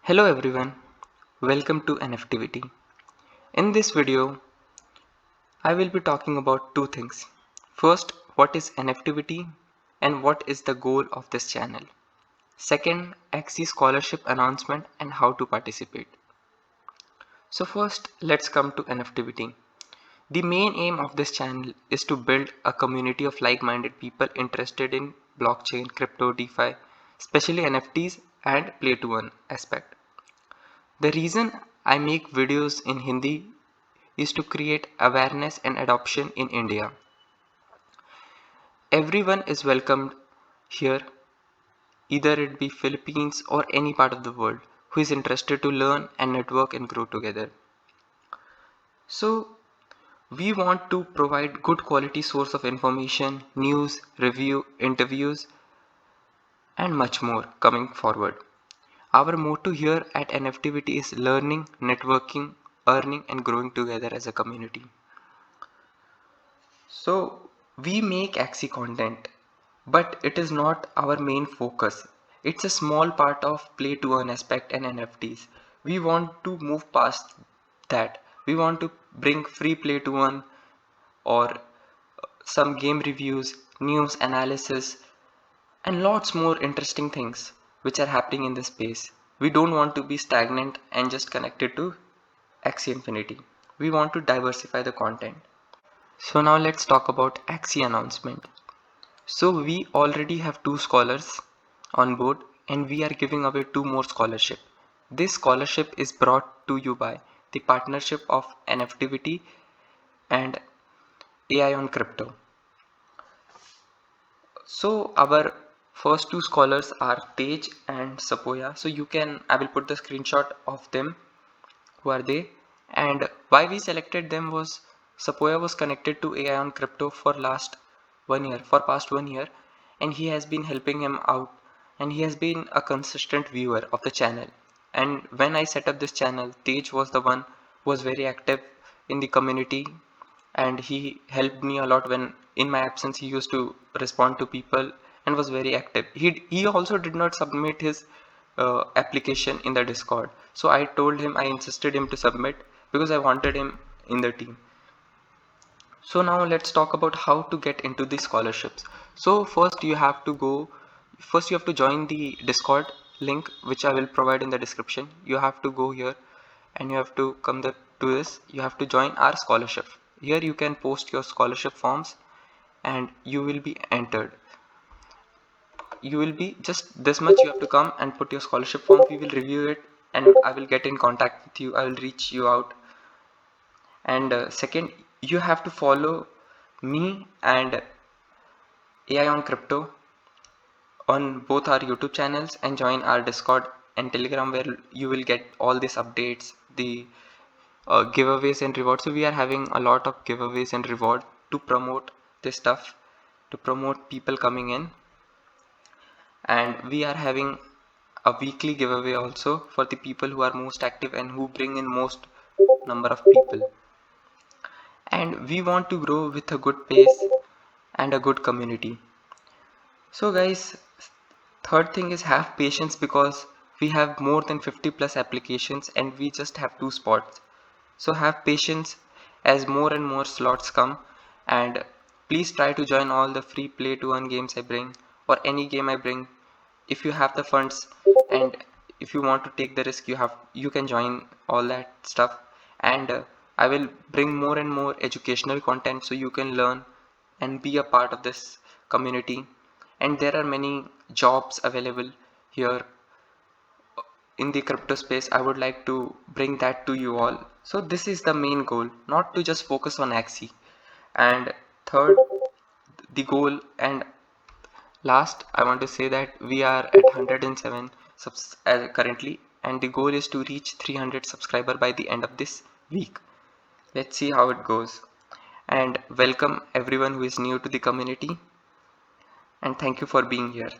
Hello everyone, welcome to NFTivity. In this video, I will be talking about two things. First, what is NFTivity and what is the goal of this channel. Second, Axie scholarship announcement and how to participate. So first, let's come to NFTivity. The main aim of this channel is to build a community of like-minded people interested in blockchain, crypto, DeFi, especially NFTs and play to earn aspect. The reason I make videos in Hindi is to create awareness and adoption in India. Everyone is welcomed here, either it be Philippines or any part of the world, who is interested to learn and network and grow together. So we want to provide good quality source of information, news, review, interviews and much more coming forward. Our motto here at NFTivity is learning, networking, earning and growing together as a community. So we make Axie content, but it is not our main focus. It's a small part of play to earn aspect and NFTs. We want to move past that. We want to bring free play to earn or some game reviews, news analysis, and lots more interesting things which are happening in this space. We don't want to be stagnant and just connected to Axie Infinity. We want to diversify the content. So now let's talk about Axie announcement. So we already have 2 scholars on board and we are giving away 2 more scholarship. This scholarship is brought to you by the partnership of NFTivity and AI on Crypto. So our first 2 scholars are Tej and Sapoya. So I will put the screenshot of them. Who are they? And why we selected them was Sapoya was connected to AI on Crypto for past 1 year, and he has been helping him out, and he has been a consistent viewer of the channel. And when I set up this channel, Tej was the one who was very active in the community, and he helped me a lot when in my absence he used to respond to people and was very active. He also did not submit his application in the Discord. So I insisted him to submit because I wanted him in the team. So now let's talk about how to get into the scholarships. So first you have to join the Discord link, which I will provide in the description. You have to go here and you have to to this. You have to join our scholarship. Here you can post your scholarship forms and you will be entered. You will be just this much. You have to come and put your scholarship form. We will review it and I will get in contact with you. I will reach you out. And second, you have to follow me and AI on Crypto on both our YouTube channels and join our Discord and Telegram, where you will get all these updates, the giveaways and rewards. So we are having a lot of giveaways and reward to promote this stuff, to promote people coming in. And we are having a weekly giveaway also for the people who are most active and who bring in most number of people. And we want to grow with a good pace and a good community. So guys, third thing is have patience, because we have more than 50 plus applications and we just have 2 spots. So have patience as more and more slots come, and please try to join all the free play to earn games I bring, or any game I bring. If you have the funds and if you want to take the risk, you can join all that stuff. And I will bring more and more educational content so you can learn and be a part of this community. And there are many jobs available here in the crypto space. I would like to bring that to you all. So this is the main goal, not to just focus on Axie. And third, the goal and last, I want to say that we are at 107 subs currently, and the goal is to reach 300 subscriber by the end of this week. Let's see how it goes. And welcome everyone who is new to the community, and thank you for being here.